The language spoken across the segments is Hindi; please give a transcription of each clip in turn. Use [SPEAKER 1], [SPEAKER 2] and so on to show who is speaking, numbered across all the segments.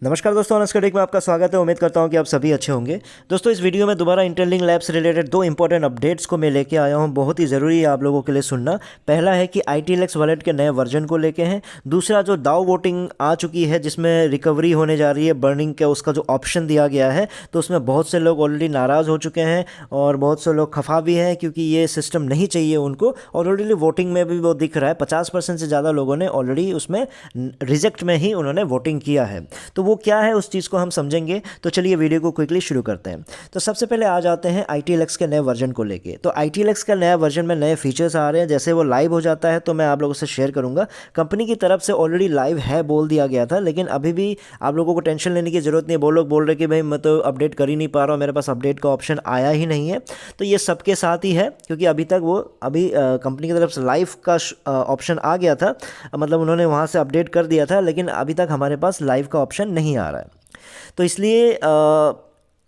[SPEAKER 1] नमस्कार दोस्तों, ऑनस्का टेक में आपका स्वागत है। उम्मीद करता हूं कि आप सभी अच्छे होंगे। दोस्तों, इस वीडियो में दोबारा इंटरलिंक लैब से रिलेटेड दो इंपॉर्टेंट अपडेट्स को मैं लेके आया हूं। बहुत ही ज़रूरी है आप लोगों के लिए सुनना। पहला है कि ITLX वॉलेट के नए वर्जन को लेके हैं। दूसरा, जो दाव वोटिंग आ चुकी है जिसमें रिकवरी होने जा रही है बर्निंग के, उसका जो ऑप्शन दिया गया है, तो उसमें बहुत से लोग ऑलरेडी नाराज़ हो चुके हैं और बहुत से लोग खफा भी हैं क्योंकि ये सिस्टम नहीं चाहिए उनको। और ऑलरेडी वोटिंग में भी वो दिख रहा है, 50% से ज़्यादा लोगों ने ऑलरेडी उसमें रिजेक्ट में ही उन्होंने वोटिंग किया है। तो वो क्या है उस चीज़ को हम समझेंगे। तो चलिए वीडियो को क्विकली शुरू करते हैं। तो सबसे पहले आ जाते हैं ITLX के नए वर्जन को लेके। तो ITLX का नया वर्जन में नए फीचर्स आ रहे हैं। जैसे वो लाइव हो जाता है तो मैं आप लोगों से शेयर करूंगा। कंपनी की तरफ से ऑलरेडी लाइव है बोल दिया गया था, लेकिन अभी भी आप लोगों को टेंशन लेने की ज़रूरत नहीं है। वो लोग बोल रहे कि भाई मैं तो अपडेट कर ही नहीं पा रहा हूँ, मेरे पास अपडेट का ऑप्शन आया ही नहीं है। तो ये सबके साथ ही है क्योंकि अभी तक वो कंपनी की तरफ से लाइव का ऑप्शन आ गया था, मतलब उन्होंने वहाँ से अपडेट कर दिया था, लेकिन अभी तक हमारे पास लाइव का ऑप्शन नहीं आ रहा है। तो इसलिए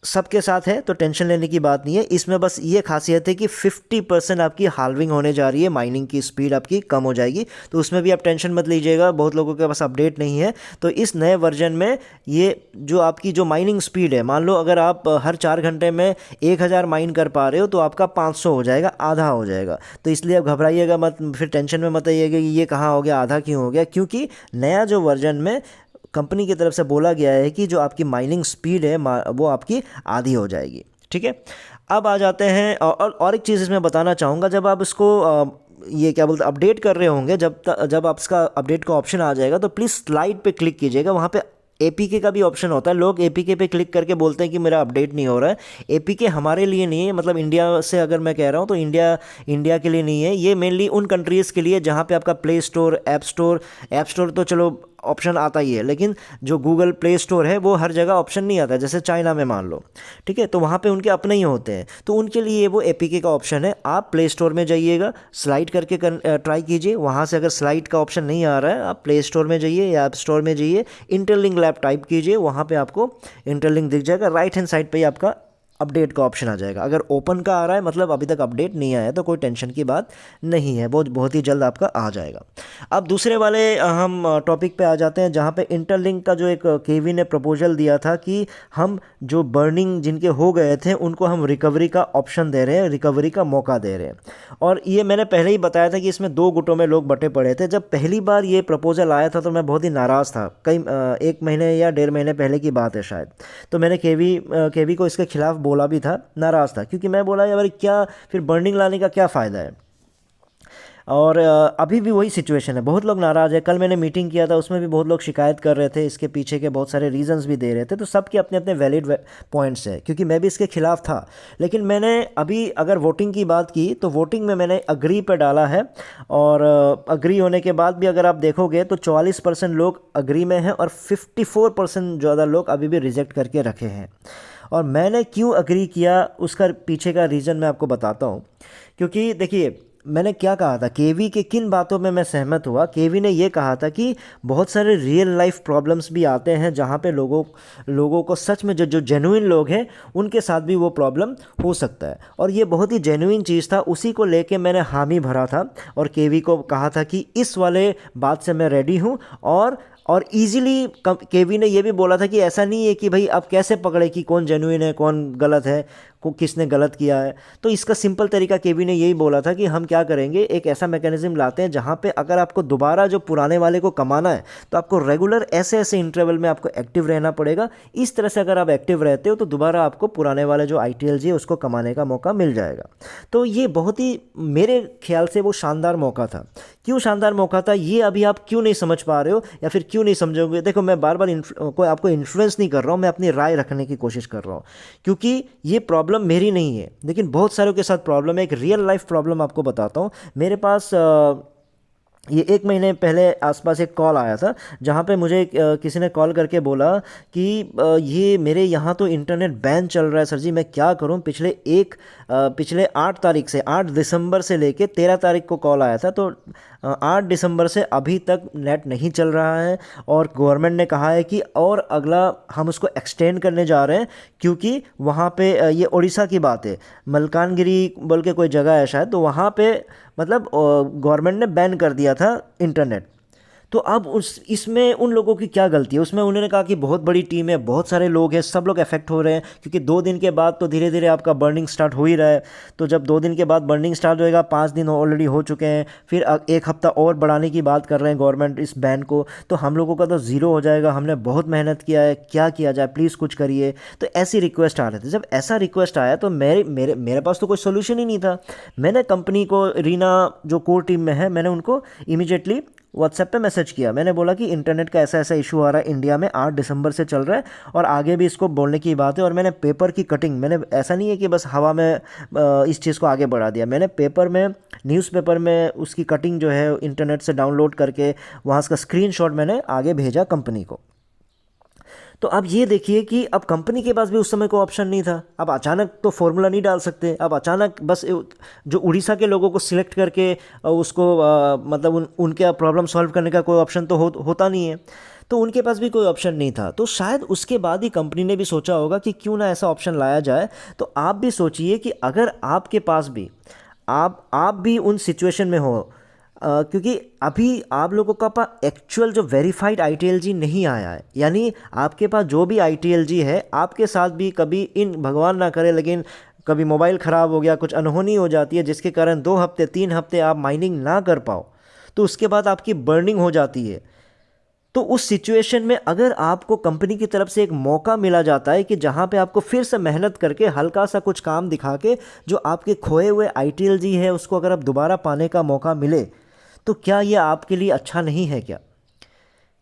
[SPEAKER 1] सबके साथ है तो टेंशन लेने की बात नहीं है। इसमें बस ये खासियत है कि 50% आपकी हाल्विंग होने जा रही है, माइनिंग की स्पीड आपकी कम हो जाएगी। तो उसमें भी आप टेंशन मत लीजिएगा, बहुत लोगों के पास अपडेट नहीं है। तो इस नए वर्जन में ये जो आपकी जो माइनिंग स्पीड है, मान लो अगर आप हर 4 घंटे में 1000 माइन कर पा रहे हो तो आपका 500 हो जाएगा, आधा हो जाएगा। तो इसलिए आप घबराइएगा मत, फिर टेंशन में मत आइएगा कि ये कहाँ हो गया, आधा क्यों हो गया, क्योंकि नया जो वर्जन में कंपनी की तरफ से बोला गया है कि जो आपकी माइनिंग स्पीड है वो आपकी आधी हो जाएगी। ठीक है, अब आ जाते हैं और एक चीज़ इसमें बताना चाहूँगा। जब आप इसको ये क्या बोलते अपडेट कर रहे होंगे, जब आप इसका अपडेट का ऑप्शन आ जाएगा तो प्लीज़ स्लाइड पे क्लिक कीजिएगा। वहाँ पे APK का भी ऑप्शन होता है। लोग APK पे क्लिक करके बोलते हैं कि मेरा अपडेट नहीं हो रहा है। APK हमारे लिए नहीं है, मतलब इंडिया से अगर मैं कह रहा हूँ तो इंडिया के लिए नहीं है। ये मेनली उन कंट्रीज़ के लिए जहाँ पे आपका प्ले स्टोर, ऐप स्टोर तो चलो ऑप्शन आता ही है, लेकिन जो गूगल प्ले स्टोर है वो हर जगह ऑप्शन नहीं आता है। जैसे चाइना में मान लो, ठीक है, तो वहाँ पे उनके अपने ही होते हैं, तो उनके लिए वो APK का ऑप्शन है। आप प्ले स्टोर में जाइएगा, स्लाइड करके ट्राई कीजिए। वहाँ से अगर स्लाइड का ऑप्शन नहीं आ रहा है, आप प्ले स्टोर में जाइए या ऐप स्टोर में जाइए, इंटरलिंक लैब टाइप कीजिए, वहाँ पे आपको इंटरलिंक दिख जाएगा। राइट हैंड साइड पे ही आपका अपडेट का ऑप्शन आ जाएगा। अगर ओपन का आ रहा है मतलब अभी तक अपडेट नहीं आया है, तो कोई टेंशन की बात नहीं है, बहुत ही जल्द आपका आ जाएगा। अब दूसरे वाले हम टॉपिक पे आ जाते हैं, जहाँ पे इंटरलिंक का जो एक केवी ने प्रपोजल दिया था कि हम जो बर्निंग जिनके हो गए थे उनको हम रिकवरी का ऑप्शन दे रहे हैं, रिकवरी का मौका दे रहे हैं। और ये मैंने पहले ही बताया था कि इसमें 2 गुटों में लोग बटे पड़े थे। जब पहली बार ये प्रपोजल आया था तो मैं बहुत ही नाराज़ था। 1 महीने या 1.5 महीने पहले की बात है शायद। तो मैंने केवी को इसके खिलाफ बोला भी था, नाराज़ था, क्योंकि मैं बोला यार क्या फिर बर्निंग लाने का क्या फ़ायदा है। और अभी भी वही सिचुएशन है, बहुत लोग नाराज़ है। कल मैंने मीटिंग किया था, उसमें भी बहुत लोग शिकायत कर रहे थे, इसके पीछे के बहुत सारे रीजंस भी दे रहे थे। तो सबके अपने अपने वैलिड पॉइंट्स हैं, क्योंकि मैं भी इसके खिलाफ था। लेकिन मैंने अभी अगर वोटिंग की बात की तो वोटिंग में मैंने अग्री पे डाला है। और अग्री होने के बाद भी अगर आप देखोगे तो 44% लोग अग्री में हैं और 54% ज़्यादा लोग अभी भी रिजेक्ट करके रखे हैं। और मैंने क्यों अग्री किया उसका पीछे का रीज़न मैं आपको बताता हूँ। क्योंकि देखिए, मैंने क्या कहा था, केवी के किन बातों में मैं सहमत हुआ। केवी ने ये कहा था कि बहुत सारे रियल लाइफ प्रॉब्लम्स भी आते हैं जहाँ पे लोगों को सच में जो जेन्युइन लोग हैं उनके साथ भी वो प्रॉब्लम हो सकता है। और ये बहुत ही जेन्युइन चीज़ था, उसी को लेके मैंने हामी भरा था और केवी को कहा था कि इस वाले बात से मैं रेडी हूँ। और इजीली केवी ने ये भी बोला था कि ऐसा नहीं है कि भाई अब कैसे पकड़े कि कौन जेन्युइन है कौन गलत है, को किसने गलत किया है। तो इसका सिंपल तरीका केवी ने यही बोला था कि हम क्या करेंगे, एक ऐसा मैकेनिज्म लाते हैं जहाँ पे अगर आपको दोबारा जो पुराने वाले को कमाना है तो आपको रेगुलर ऐसे इंटरवल में आपको एक्टिव रहना पड़ेगा। इस तरह से अगर आप एक्टिव रहते हो तो दोबारा आपको पुराने वाले जो ITLG है उसको कमाने का मौका मिल जाएगा। तो ये बहुत ही मेरे ख्याल से वो शानदार मौका था। क्यों शानदार मौका था ये अभी आप क्यों नहीं समझ पा रहे हो या फिर क्यों नहीं समझोगे। देखो, मैं बार बार कोई आपको इन्फ्लुएंस नहीं कर रहा हूँ, मैं अपनी राय रखने की कोशिश कर रहा हूँ, क्योंकि ये प्रॉब्लम मेरी नहीं है लेकिन बहुत सारों के साथ प्रॉब्लम है। एक रियल लाइफ प्रॉब्लम आपको बताता हूँ। मेरे पास ये 1 महीने पहले आसपास एक कॉल आया था, जहाँ पे मुझे किसी ने कॉल करके बोला कि ये मेरे यहाँ तो इंटरनेट बैन चल रहा है सर जी, मैं क्या करूँ। पिछले 8 तारीख से, 8 दिसंबर से लेके 13 तारीख को कॉल आया था। तो 8 दिसंबर से अभी तक नेट नहीं चल रहा है और गवर्नमेंट ने कहा है कि और अगला हम उसको एक्सटेंड करने जा रहे हैं, क्योंकि वहाँ पे ये उड़ीसा की बात है, मलकानगिरी बोल के कोई जगह है शायद, तो वहाँ पे मतलब गवर्नमेंट ने बैन कर दिया था इंटरनेट। तो अब उस इसमें उन लोगों की क्या गलती है? उसमें उन्होंने कहा कि बहुत बड़ी टीम है, बहुत सारे लोग हैं, सब लोग अफेक्ट हो रहे हैं, क्योंकि 2 दिन के बाद तो धीरे धीरे आपका बर्निंग स्टार्ट हो ही रहा है। तो जब 2 दिन के बाद बर्निंग स्टार्ट होएगा, 5 दिन ऑलरेडी हो चुके हैं, फिर 1 हफ्ता और बढ़ाने की बात कर रहे हैं गवर्नमेंट इस बैन को, तो हम लोगों का तो ज़ीरो हो जाएगा। हमने बहुत मेहनत किया है, क्या किया जाए, प्लीज़ कुछ करिए। तो ऐसी रिक्वेस्ट आ रहे थे। जब ऐसा रिक्वेस्ट आया तो मेरे मेरे मेरे पास तो कोई सोल्यूशन ही नहीं था। मैंने कंपनी को, रीना जो कोर टीम में है, मैंने उनको इमीडिएटली व्हाट्सएप पे मैसेज किया। मैंने बोला कि इंटरनेट का ऐसा ऐसा इशू आ रहा है इंडिया में, 8 दिसंबर से चल रहा है और आगे भी इसको बोलने की बात है। और मैंने पेपर की कटिंग, मैंने ऐसा नहीं है कि बस हवा में इस चीज़ को आगे बढ़ा दिया, मैंने पेपर में, न्यूज़पेपर में उसकी कटिंग जो है इंटरनेट से डाउनलोड करके वहाँ उसका स्क्रीनशॉट मैंने आगे भेजा कंपनी को। तो अब ये देखिए कि अब कंपनी के पास भी उस समय कोई ऑप्शन नहीं था। अब अचानक तो फॉर्मूला नहीं डाल सकते। अब अचानक बस जो उड़ीसा के लोगों को सिलेक्ट करके उसको मतलब उनके प्रॉब्लम सॉल्व करने का कोई ऑप्शन तो होता नहीं है। तो उनके पास भी कोई ऑप्शन नहीं था। तो शायद उसके बाद ही कंपनी ने भी सोचा होगा कि क्यों ना ऐसा ऑप्शन लाया जाए। तो आप भी सोचिए कि अगर आपके पास भी, आप भी उन सिचुएशन में हो, क्योंकि अभी आप लोगों का पास एक्चुअल जो वेरीफाइड ITLG नहीं आया है, यानी आपके पास जो भी ITLG है, आपके साथ भी कभी, इन भगवान ना करे लेकिन कभी मोबाइल ख़राब हो गया, कुछ अनहोनी हो जाती है जिसके कारण 2 हफ्ते 3 हफ्ते आप माइनिंग ना कर पाओ, तो उसके बाद आपकी बर्निंग हो जाती है। तो उस सिचुएशन में अगर आपको कंपनी की तरफ से एक मौका मिला जाता है कि जहाँ पे आपको फिर से मेहनत करके हल्का सा कुछ काम दिखा के जो आपके खोए हुए ITLG है उसको अगर आप दोबारा पाने का मौका मिले, तो क्या ये आपके लिए अच्छा नहीं है क्या?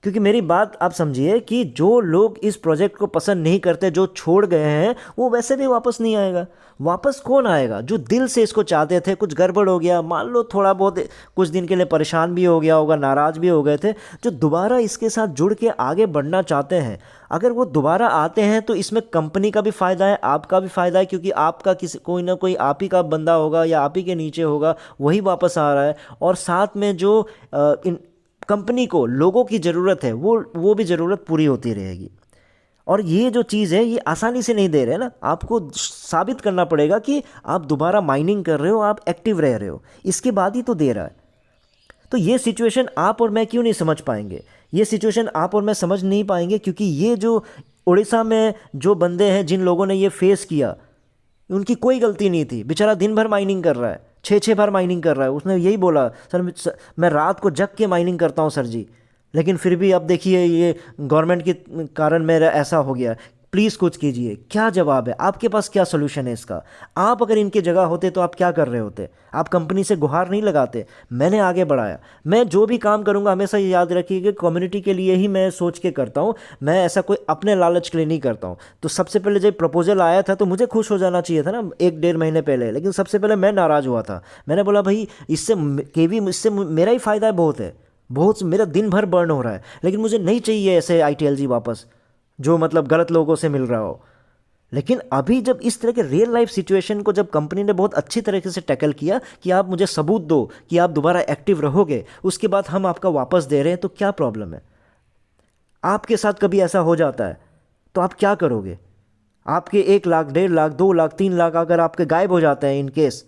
[SPEAKER 1] क्योंकि मेरी बात आप समझिए कि जो लोग इस प्रोजेक्ट को पसंद नहीं करते, जो छोड़ गए हैं, वो वैसे भी वापस नहीं आएगा। वापस कौन आएगा? जो दिल से इसको चाहते थे, कुछ गड़बड़ हो गया, मान लो थोड़ा बहुत कुछ दिन के लिए परेशान भी हो गया होगा, नाराज़ भी हो गए थे, जो दोबारा इसके साथ जुड़ के आगे बढ़ना चाहते हैं, अगर वो दोबारा आते हैं तो इसमें कंपनी का भी फ़ायदा है, आपका भी फ़ायदा है, क्योंकि आपका किसी, कोई ना कोई आप ही का बंदा होगा या आप ही के नीचे होगा, वही वापस आ रहा है। और साथ में जो कंपनी को लोगों की ज़रूरत है, वो भी ज़रूरत पूरी होती रहेगी। और ये जो चीज़ है, ये आसानी से नहीं दे रहे ना, आपको साबित करना पड़ेगा कि आप दोबारा माइनिंग कर रहे हो, आप एक्टिव रह रहे हो, इसके बाद ही तो दे रहा है। तो ये सिचुएशन आप और मैं क्यों नहीं समझ पाएंगे? ये सिचुएशन आप और मैं समझ नहीं पाएंगे क्योंकि ये जो उड़ीसा में जो बंदे हैं, जिन लोगों ने ये फेस किया, उनकी कोई गलती नहीं थी। बेचारा दिन भर माइनिंग कर रहा है, 6-6 बार माइनिंग कर रहा है। उसने यही बोला, मैं रात को जग के माइनिंग करता हूँ सर जी, लेकिन फिर भी अब देखिए ये गवर्नमेंट के कारण मेरा ऐसा हो गया, प्लीज़ कुछ कीजिए। क्या जवाब है आपके पास? क्या सोल्यूशन है इसका? आप अगर इनकी जगह होते तो आप क्या कर रहे होते? आप कंपनी से गुहार नहीं लगाते। मैंने आगे बढ़ाया। मैं जो भी काम करूंगा हमेशा ये याद रखिए कि कम्युनिटी के लिए ही मैं सोच के करता हूँ। मैं ऐसा कोई अपने लालच के लिए नहीं करता हूँ। तो सबसे पहले जब प्रपोजल आया था तो मुझे खुश हो जाना चाहिए था ना, 1-1.5 महीने पहले, लेकिन सबसे पहले मैं नाराज़ हुआ था। मैंने बोला भाई इससे केवी, इससे मेरा ही फ़ायदा बहुत है, बहुत, मेरा दिन भर बर्न हो रहा है, लेकिन मुझे नहीं चाहिए ऐसे ITLG वापस जो मतलब गलत लोगों से मिल रहा हो। लेकिन अभी जब इस तरह के रियल लाइफ सिचुएशन को जब कंपनी ने बहुत अच्छी तरीके से टैकल किया कि आप मुझे सबूत दो कि आप दोबारा एक्टिव रहोगे, उसके बाद हम आपका वापस दे रहे हैं, तो क्या प्रॉब्लम है? आपके साथ कभी ऐसा हो जाता है तो आप क्या करोगे? आपके 1 लाख, 1.5 लाख, 2 लाख, 3 लाख अगर आपके गायब हो जाते हैं इन केस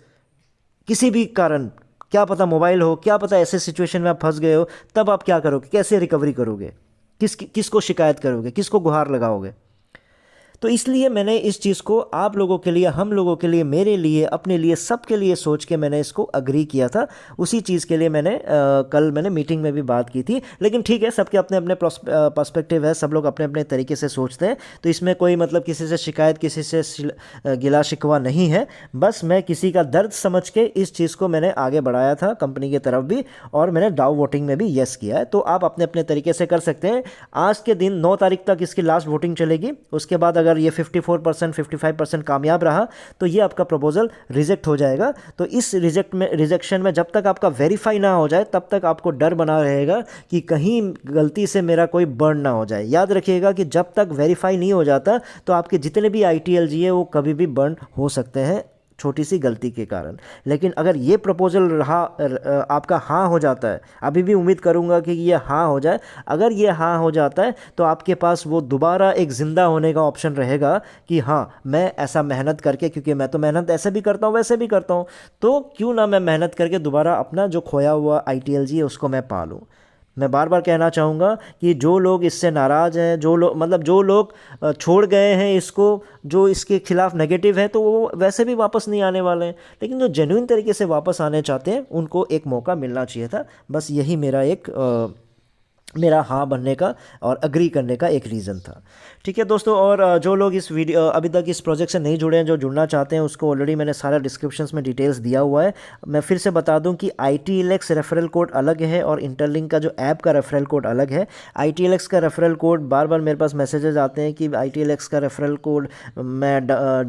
[SPEAKER 1] किसी भी कारण, क्या पता मोबाइल हो, क्या पता ऐसे सिचुएशन में आप फंस गए हो, तब आप क्या करोगे? कैसे रिकवरी करोगे? किसको शिकायत करोगे? किसको गुहार लगाओगे? तो इसलिए मैंने इस चीज़ को आप लोगों के लिए, हम लोगों के लिए, मेरे लिए, अपने लिए, सबके लिए सोच के मैंने इसको अग्री किया था। उसी चीज़ के लिए मैंने कल मैंने मीटिंग में भी बात की थी। लेकिन ठीक है, सबके अपने अपने पर्सपेक्टिव है, सब लोग अपने अपने तरीके से सोचते हैं, तो इसमें कोई मतलब किसी से शिकायत, किसी से गिला शिकवा नहीं है। बस मैं किसी का दर्द समझ के इस चीज़ को मैंने आगे बढ़ाया था कंपनी की तरफ भी, और मैंने डाउ वोटिंग में भी येस किया है। तो आप अपने अपने तरीके से कर सकते हैं। आज के दिन 9 तारीख तक इसकी लास्ट वोटिंग चलेगी। उसके बाद अगर ये 54%, 55% कामयाब रहा तो ये आपका प्रपोजल रिजेक्ट हो जाएगा। तो इस रिजेक्शन में जब तक आपका वेरीफाई ना हो जाए तब तक आपको डर बना रहेगा कि कहीं गलती से मेरा कोई बर्न ना हो जाए। याद रखिएगा कि जब तक वेरीफाई नहीं हो जाता तो आपके जितने भी ITLG है वो कभी भी बर्न हो सकते हैं, छोटी सी गलती के कारण। लेकिन अगर ये प्रपोजल रहा, आपका हाँ हो जाता है, अभी भी उम्मीद करूंगा कि ये हाँ हो जाए, अगर ये हाँ हो जाता है तो आपके पास वो दोबारा एक ज़िंदा होने का ऑप्शन रहेगा कि हाँ मैं ऐसा मेहनत करके, क्योंकि मैं तो मेहनत ऐसे भी करता हूँ वैसे भी करता हूँ, तो क्यों ना मैं मेहनत करके दोबारा अपना जो खोया हुआ ITLG है उसको मैं पा लूँ। मैं बार बार कहना चाहूँगा कि जो लोग इससे नाराज़ हैं, जो लोग छोड़ गए हैं इसको, जो इसके खिलाफ नेगेटिव है, तो वो वैसे भी वापस नहीं आने वाले हैं। लेकिन जो जेन्युइन तरीके से वापस आने चाहते हैं उनको एक मौका मिलना चाहिए था। बस यही मेरा हाँ बनने का और अग्री करने का एक रीज़न था। ठीक है दोस्तों, और जो लोग इस वीडियो अभी तक इस प्रोजेक्ट से नहीं जुड़े हैं, जो जुड़ना चाहते हैं, उसको ऑलरेडी मैंने सारा डिस्क्रिप्शंस में डिटेल्स दिया हुआ है। मैं फिर से बता दूं कि ITLX रेफरल कोड अलग है और इंटरलिंक का जो ऐप का रेफरल कोड अलग है। ITLX का रेफरल कोड, बार बार मेरे पास मैसेजेस आते हैं कि ITLX का रेफरल कोड मैं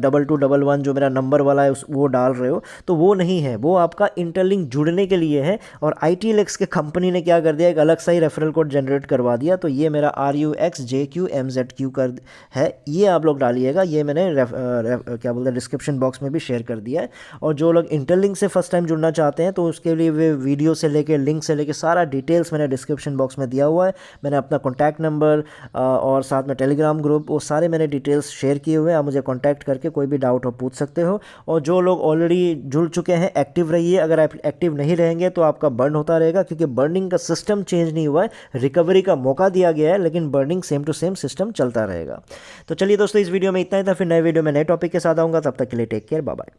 [SPEAKER 1] 2211 जो मेरा नंबर वाला है वो डाल रहे हो, तो वो नहीं है, वो आपका इंटरलिंक जुड़ने के लिए है। और ITLX के कंपनी ने क्या कर दिया, एक अलग सा ही रेफरल कोड जनरेट करवा दिया। तो ये मेरा RUXJQMZQ कर है, ये आप लोग डालिएगा। ये मैंने क्या बोलते हैं डिस्क्रिप्शन बॉक्स में भी शेयर कर दिया है। और जो लोग इंटरलिंक से फर्स्ट टाइम जुड़ना चाहते हैं तो उसके लिए वे वीडियो से लेके लिंक से लेके सारा डिटेल्स मैंने डिस्क्रिप्शन बॉक्स में दिया हुआ है। मैंने अपना कॉन्टैक्ट नंबर और साथ में टेलीग्राम ग्रुप, वो सारे मैंने डिटेल्स शेयर किए हुए हैं। आप मुझे कॉन्टैक्ट करके कोई भी डाउट हो पूछ सकते हो। और जो लोग ऑलरेडी जुड़ चुके हैं, एक्टिव रहिए। अगर आप एक्टिव नहीं रहेंगे तो आपका बर्न होता रहेगा, क्योंकि बर्निंग का सिस्टम चेंज नहीं हुआ है। रिकवरी का मौका दिया गया है, लेकिन burning same to same system चलता रहेगा। तो चलिए दोस्तों, इस वीडियो में इतना ही था। फिर नए वीडियो में नए टॉपिक के साथ आऊँगा। तब तक के लिए टेक केयर, बाय बाय।